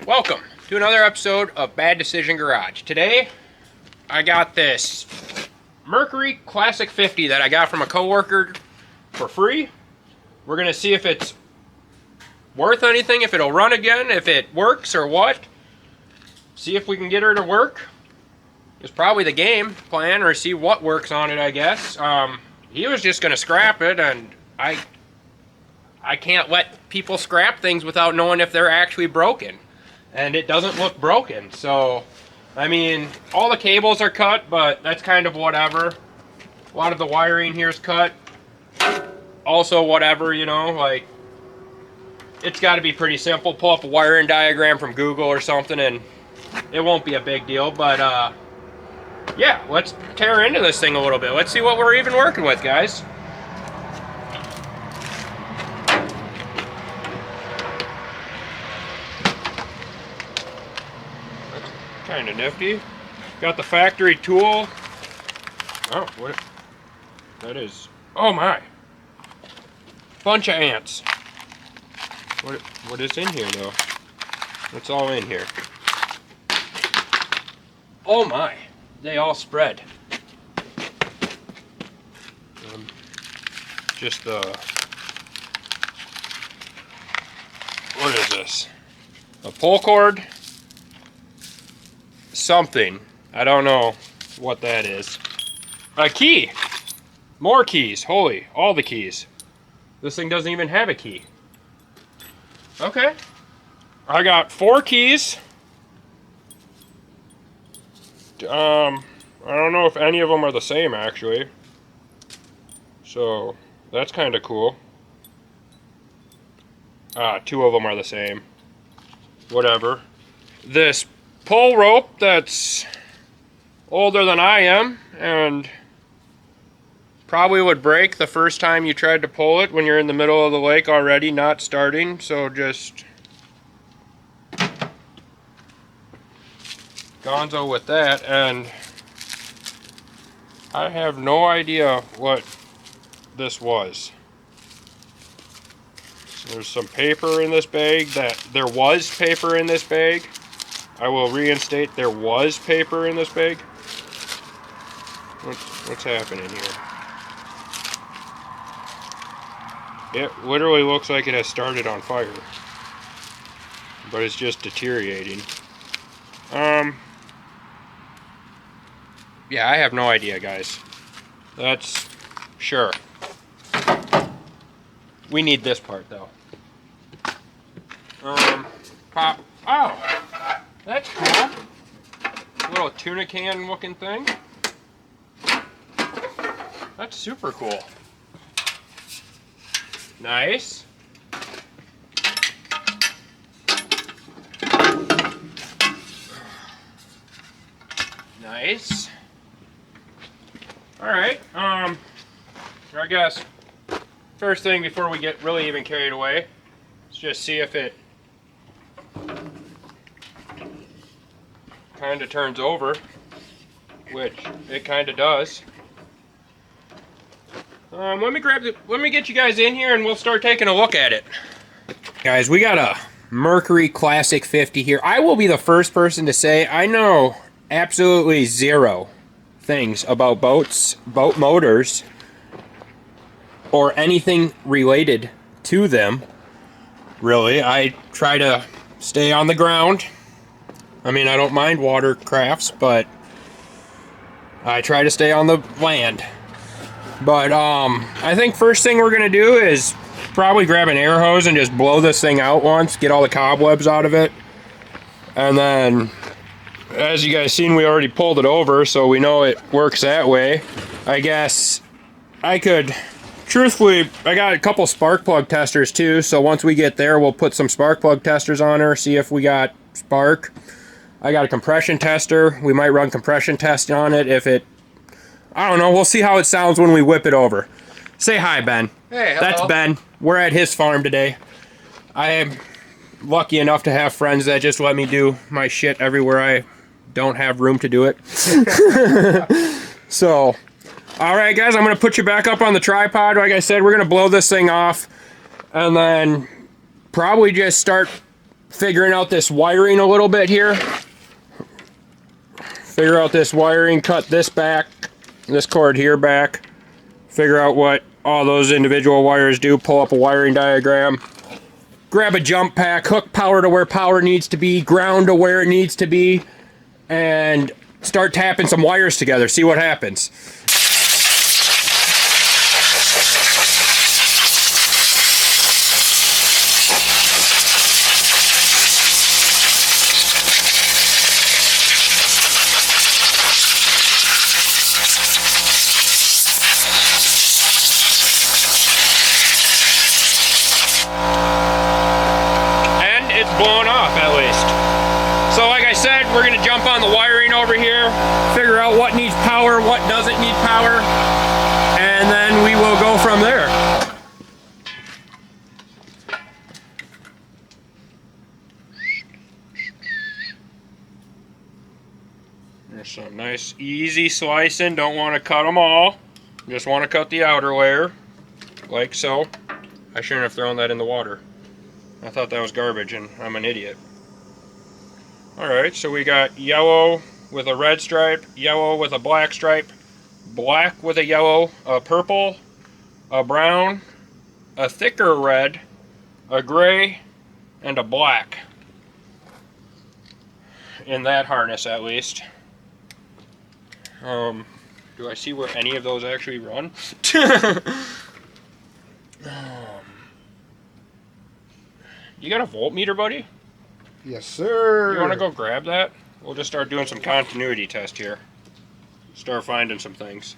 Welcome to another episode of Bad Decision Garage. Today, I got this Mercury Classic 50 that I got from a coworker for free. We're gonna see if it's worth anything, if it'll run again, if it works or what. See if we can get her to work. It's probably the game plan, or see what works on it, I guess. He was just gonna scrap it, and I can't let people scrap things without knowing if they're actually broken. And it doesn't look broken, so I mean, all the cables are cut, but that's kind of whatever. A lot of the wiring here is cut. Also whatever, you know, like, it's got to be pretty simple. Pull up a wiring diagram from Google or something and it won't be a big deal. But yeah, let's tear into this thing a little bit. Let's see what we're even working with, guys. Kind of nifty. Got the factory tool. Oh, what? That is. Oh my! Bunch of ants. What is in here though? What's all in here? Oh my! They all spread. Just the. What is this? A pull cord. Something. I don't know what that is. A key! More keys. Holy, all the keys. This thing doesn't even have a key. Okay. I got 4 keys. I don't know if any of them are the same, actually. So, that's kind of cool. 2 of them are the same. Whatever. This pull rope that's older than I am and probably would break the first time you tried to pull it when you're in the middle of the lake already, not starting. So just gonzo with that. And I have no idea what this was. So there's some paper in this bag. There was paper in this bag. I will reinstate, there was paper in this bag. What's happening here? It literally looks like it has started on fire. But it's just deteriorating. Yeah, I have no idea, guys. That's sure. We need this part though. Pop. Oh! That's cool. Little tuna can looking thing. That's super cool. Nice. Nice. Alright, I guess first thing before we get really even carried away, let's just see if it kind of turns over, which it kind of does. Let me get you guys in here and we'll start taking a look at it. Guys, we got a Mercury Classic 50 here. I will be the first person to say I know absolutely zero things about boats, boat motors, or anything related to them. Really, I try to stay on the ground. I mean, I don't mind watercrafts, but I try to stay on the land. But I think first thing we're gonna do is probably grab an air hose and just blow this thing out once, get all the cobwebs out of it. And then, as you guys seen, we already pulled it over, so we know it works that way. I guess I could, truthfully, I got a couple spark plug testers too, so once we get there, we'll put some spark plug testers on her, see if we got spark. I got a compression tester. We might run compression test on it if it, I don't know, we'll see how it sounds when we whip it over. Say hi, Ben. Hey, hello. That's Ben. We're at his farm today. I am lucky enough to have friends that just let me do my shit everywhere I don't have room to do it. So, alright guys, I'm going to put you back up on the tripod. Like I said, we're going to blow this thing off and then probably just start figuring out this wiring a little bit here. Figure out this wiring, cut this back, this cord here back. Figure out what all those individual wires do, pull up a wiring diagram. Grab a jump pack, hook power to where power needs to be, ground to where it needs to be, and start tapping some wires together, see what happens. Blown off at least. So like I said, we're gonna jump on the wiring over here, figure out what needs power, what doesn't need power, and then we will go from there. There's some nice easy slicing, don't want to cut them all, just want to cut the outer layer, like so. I shouldn't have thrown that in the water. I thought that was garbage and I'm an idiot. Alright, so we got yellow with a red stripe, yellow with a black stripe, black with a yellow, a purple, a brown, a thicker red, a gray, and a black. In that harness at least. Do I see where any of those actually run? You got a voltmeter, buddy? Yes, sir. You want to go grab that? We'll just start doing some continuity test here. Start finding some things.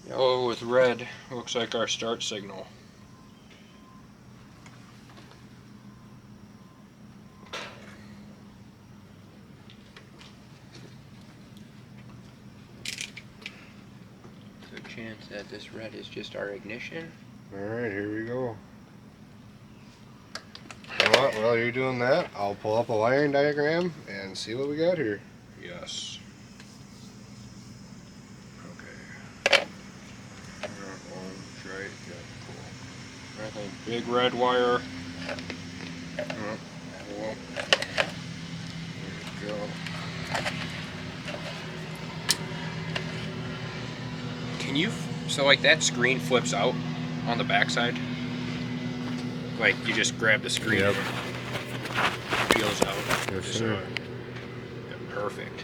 Yellow with red looks like our start signal. Chance that this red is just our ignition. Alright, here we go. While you're doing that, I'll pull up a wiring diagram and see what we got here. Yes. Okay. Orange, right? Yeah, cool. I think big red wire. Cool. There we go. Can you, so like that screen flips out on the backside? Like you just grab the screen and it peels out. Yes, sir. Yeah, perfect.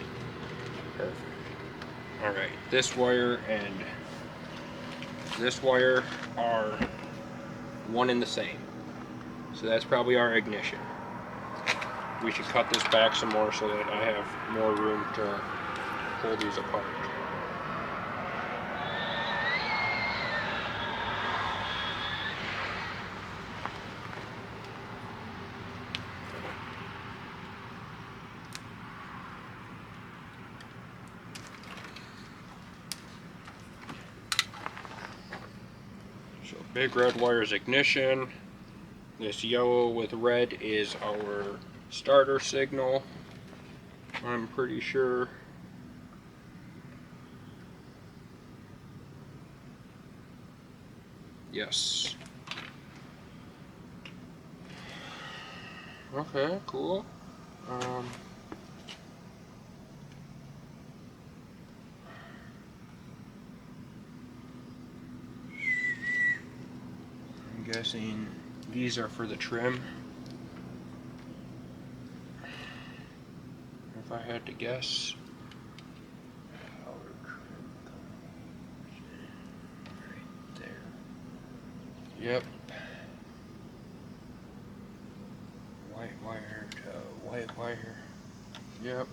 Perfect. Alright, this wire and this wire are one and the same. So that's probably our ignition. We should cut this back some more so that I have more room to pull these apart. So big red wire is ignition. This yellow with red is our starter signal. I'm pretty sure. Yes. Okay, cool. I'm guessing these are for the trim. If I had to guess. Right there. Yep. White wire to white wire. Yep.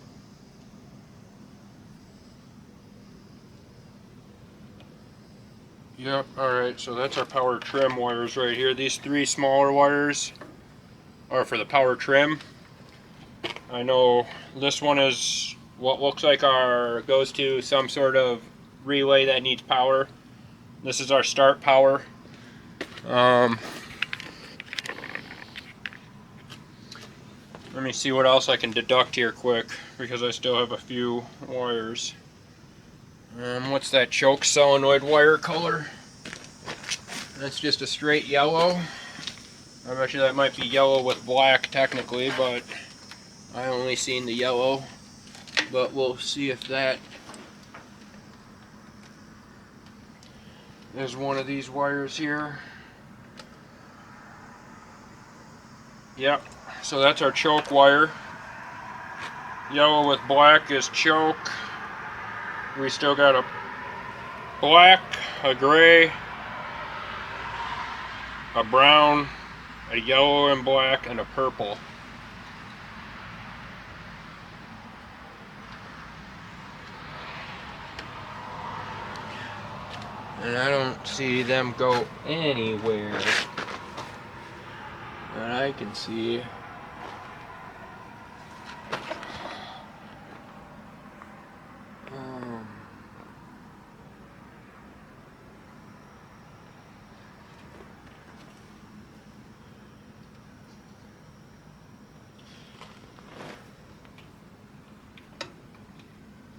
Yep, alright, so that's our power trim wires right here. These three smaller wires are for the power trim. I know this one is what looks like goes to some sort of relay that needs power. This is our start power. Let me see what else I can deduct here quick, because I still have a few wires. What's that choke solenoid wire color? That's just a straight yellow. I bet you that might be yellow with black technically, but I only seen the yellow. But we'll see if that is one of these wires here. Yep, so that's our choke wire. Yellow with black is choke. We still got a black, a gray, a brown, a yellow and black, and a purple. And I don't see them go anywhere that I can see.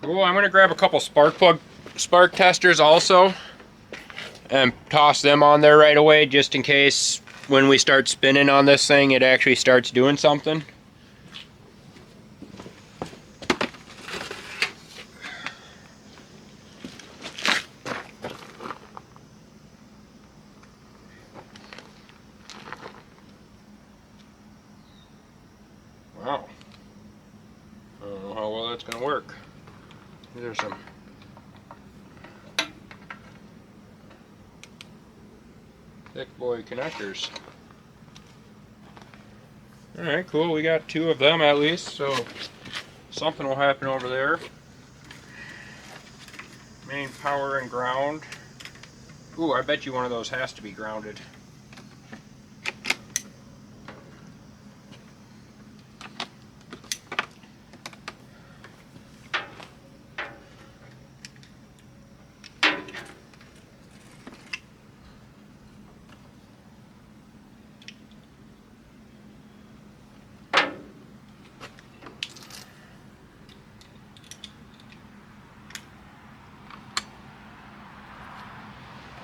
Cool, I'm gonna grab a couple spark testers also and toss them on there right away, just in case when we start spinning on this thing it actually starts doing something. Wow, I don't know how well that's gonna work. These are some thick boy connectors. Alright, cool. We got 2 of them at least, so something will happen over there. Main power and ground. Ooh, I bet you one of those has to be grounded.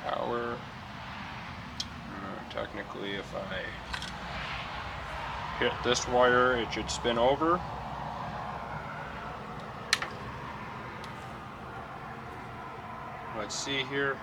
Power. Technically, if I hit this wire, it should spin over. Let's see here.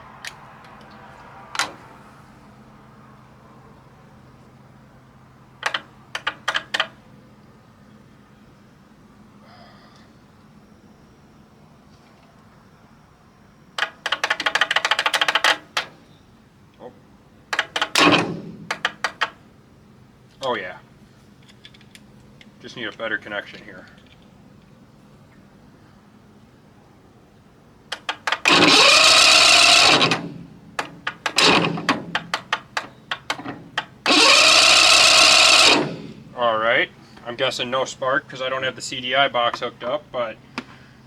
Oh yeah. Just need a better connection here. Alright, I'm guessing no spark because I don't have the CDI box hooked up, but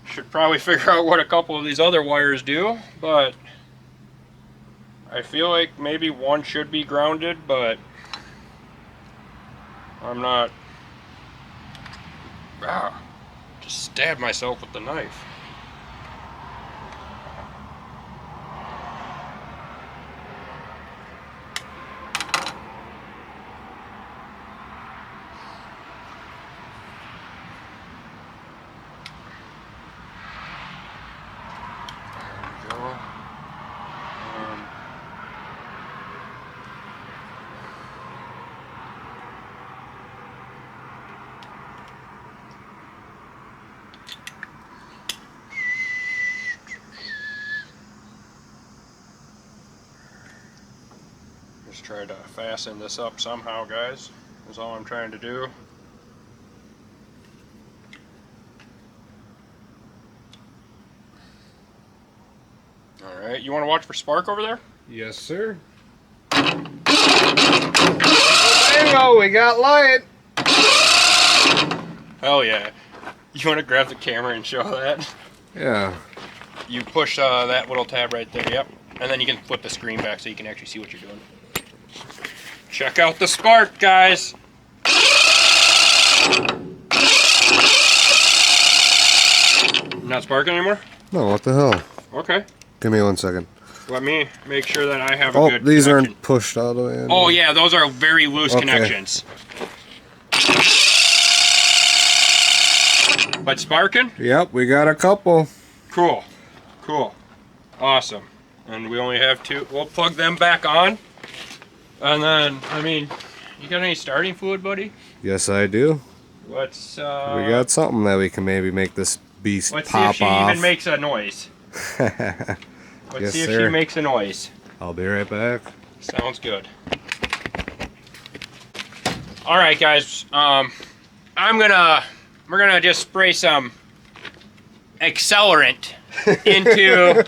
should probably figure out what a couple of these other wires do, but I feel like maybe one should be grounded, but I'm not. Just stabbed myself with the knife. There we go. Just try to fasten this up somehow, guys. That's all I'm trying to do. Alright, you want to watch for spark over there? Yes, sir. Bingo, we got light. Hell yeah. You want to grab the camera and show that? Yeah. You push that little tab right there, yep. And then you can flip the screen back so you can actually see what you're doing. Check out the spark, guys! Not sparking anymore? No, what the hell? Okay. Give me 1 second. Let me make sure that I have a Oh, good these connection. aren't pushed all the way in. Oh yeah, those are very loose Okay. connections. But sparking? Yep, we got a couple. Cool. Cool. Awesome. And we only have 2. We'll plug them back on. And then, I mean, you got any starting fluid, buddy? Yes, I do. Let's We got something that we can maybe make this beast let's see if pop she off. even makes a noise. Let's Yes, see if sir. she makes a noise. I'll be right back. Sounds good. All right, guys. We're gonna just spray some accelerant into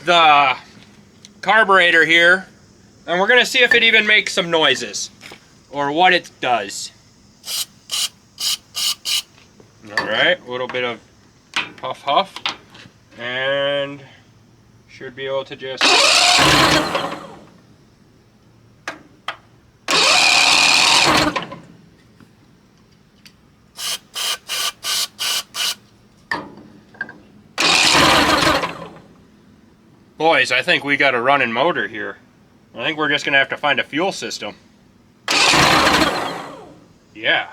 the carburetor here, and we're gonna see if it even makes some noises or what it does. All right, a little bit of puff huff, and should be able to just. Boys, I think we got a running motor here. I think we're just gonna have to find a fuel system. Yeah.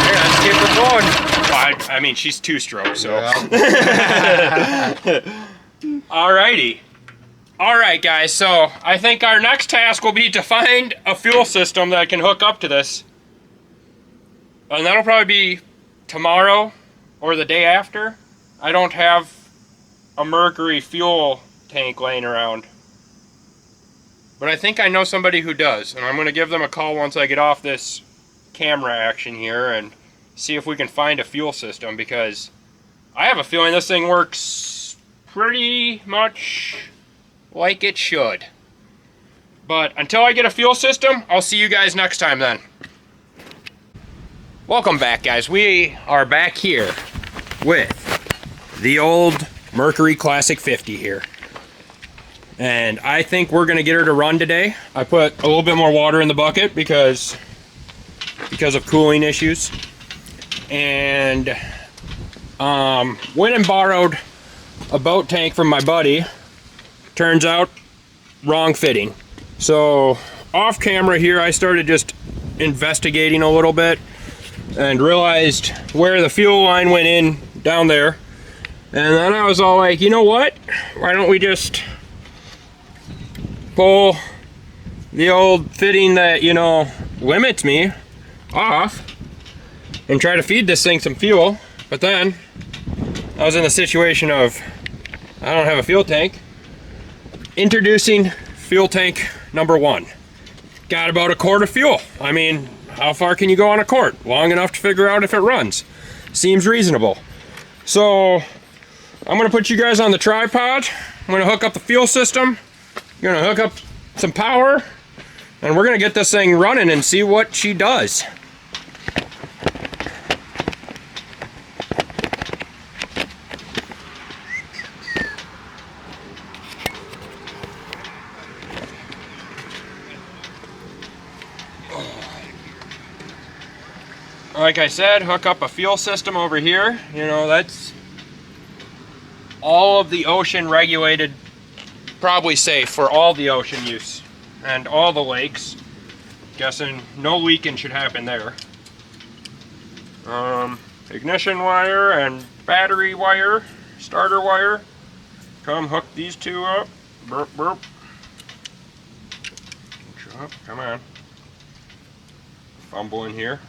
Hey, let's keep her going. I mean, she's 2-stroke, so. Alrighty. Alright, guys, so I think our next task will be to find a fuel system that can hook up to this. And that'll probably be tomorrow or the day after. I don't have a Mercury fuel tank laying around. But I think I know somebody who does. And I'm going to give them a call once I get off this camera action here and see if we can find a fuel system, because I have a feeling this thing works pretty much like it should. But until I get a fuel system, I'll see you guys next time then. Welcome back, guys. We are back here with the old Mercury Classic 50 here. And I think we're gonna get her to run today. I put a little bit more water in the bucket because of cooling issues. And went and borrowed a boat tank from my buddy. Turns out, wrong fitting. So off camera here, I started just investigating a little bit and realized where the fuel line went in down there. And then I was all like, you know what? Why don't we just pull the old fitting that, you know, limits me off and try to feed this thing some fuel. But then I was in the situation of I don't have a fuel tank. Introducing fuel tank number 1. Got about a quart of fuel. I mean, how far can you go on a quart? Long enough to figure out if it runs. Seems reasonable. So I'm gonna put you guys on the tripod. I'm gonna hook up the fuel system. I'm gonna hook up some power, and we're gonna get this thing running and see what she does. Like I said, hook up a fuel system over here. You know, that's all of the ocean regulated, probably safe for all the ocean use and all the lakes. Guessing no leaking should happen there. Ignition wire and battery wire, starter wire. Come hook these two up. Burp, burp. Come on. Fumbling here.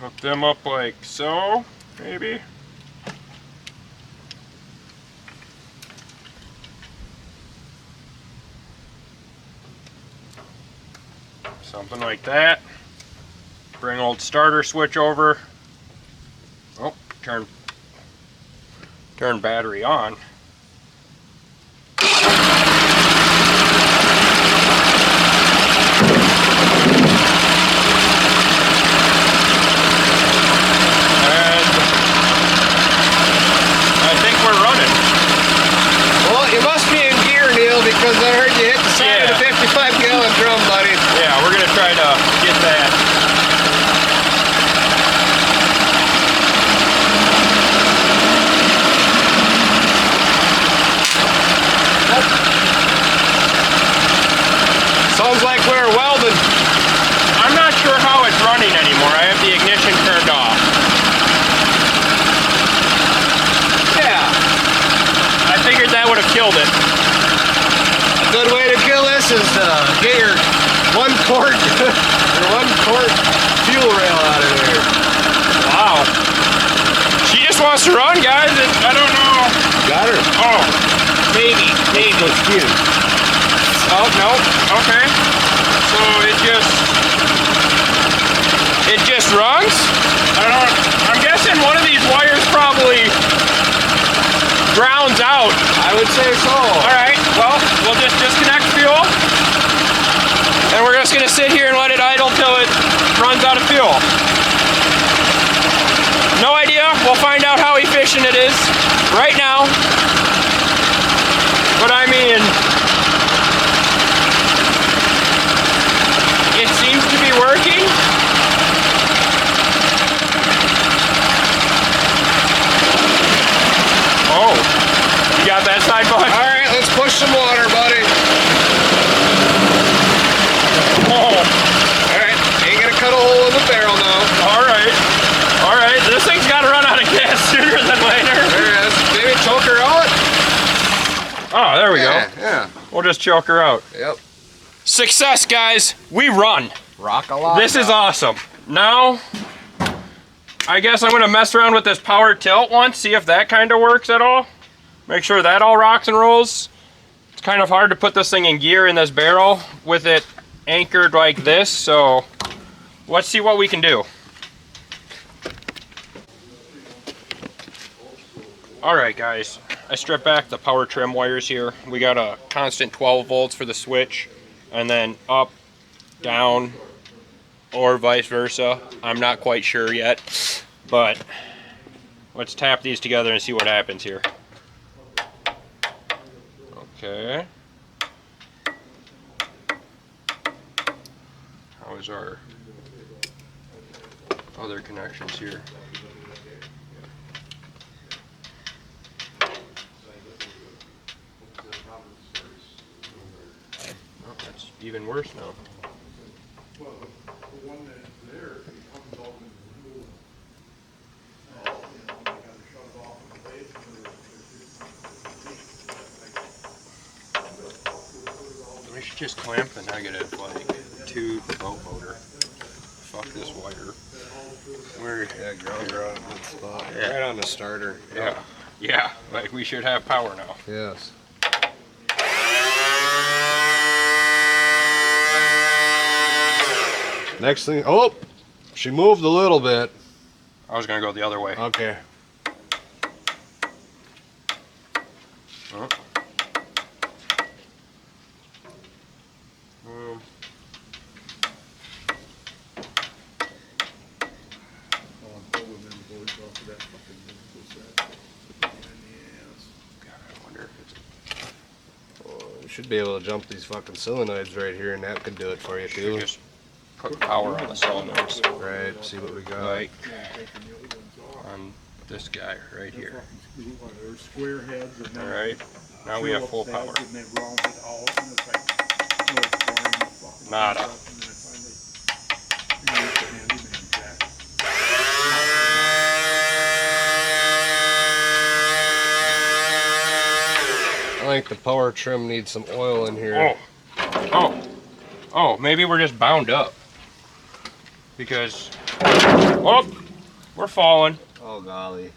Hook them up like so, maybe. Something like that. Bring old starter switch over. Oh, turn battery on. Well, you must be in gear, Neil, because They're 1 quart fuel rail out of there. Wow. She just wants to run, guys. I don't know. Got her. Oh, maybe. Oh, no. Okay. So it just runs? I'm guessing one of these wires probably drowns out. I would say so. All right. Well, we'll just disconnect fuel. And we're just going to sit here and let it idle till it runs out of fuel. No idea. We'll find out how efficient it is right now. But I mean, it seems to be working. Oh, you got that side, bud? All right, let's push some water, buddy. Oh. All right, ain't gonna cut a hole in the barrel now. All right. This thing's got to run out of gas sooner than later. There it is. Maybe choke her out. Oh, there we go. Yeah. We'll just choke her out. Yep. Success, guys. We run. Rock a lot. This is awesome. Now, I guess I'm going to mess around with this power tilt once, see if that kind of works at all. Make sure that all rocks and rolls. It's kind of hard to put this thing in gear in this barrel with it anchored like this, so let's see what we can do. Alright guys, I stripped back the power trim wires here. We got a constant 12 volts for the switch, and then up, down, or vice versa. I'm not quite sure yet, but let's tap these together and see what happens here. Okay. How is our other connections here? Oh, that's even worse now. Well, the one that's there, it comes off in the blue. I gotta shut it off in the base. We should just clamp the negative like to the boat motor. Fuck this wire. We're ground on a good spot. Yeah. Right on the starter. yeah, like we should have power now. Yes. Next thing, oh, she moved a little bit. I was gonna go the other way. Okay. Oh. You should be able to jump these fucking solenoids right here, and that could do it for you too. Just put power on the solenoids. Right. See what we got. Like on this guy right here. There's square heads and then. Alright. Now we have full power. And then round it out and it's like, Nada. And then finally, you use the handyman jack. I think the power trim needs some oil in here. Oh, maybe we're just bound up. Because, oh, we're falling. Oh golly.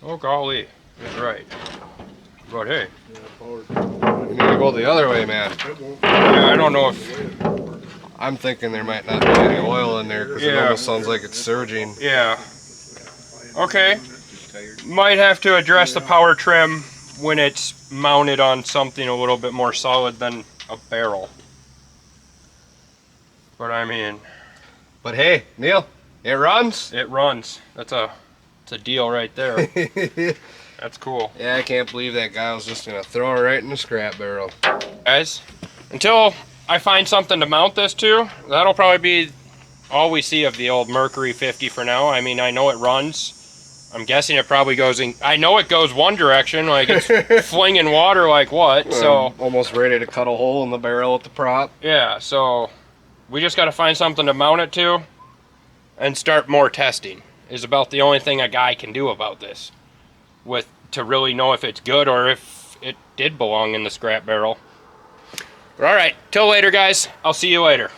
Oh golly, that's right. But hey, You need to go the other way, man. yeah, I don't know if, I'm thinking there might not be any oil in there because it Yeah. almost sounds like it's surging. yeah. Okay, might have to address the power trim when it's mounted on something a little bit more solid than a barrel. But I mean, But hey, Neil, it runs. it runs. It's a deal right there. That's cool. Yeah, I can't believe that guy was just gonna throw her right in the scrap barrel. Guys, until I find something to mount this to, that'll probably be all we see of the old Mercury 50 for now. I mean, I know it runs. I'm guessing it probably goes in, I know it goes one direction, like it's flinging water like what, so. Almost ready to cut a hole in the barrel with the prop. Yeah, so we just gotta find something to mount it to and start more testing is about the only thing a guy can do about this to really know if it's good or if it did belong in the scrap barrel. All right, till later guys, I'll see you later.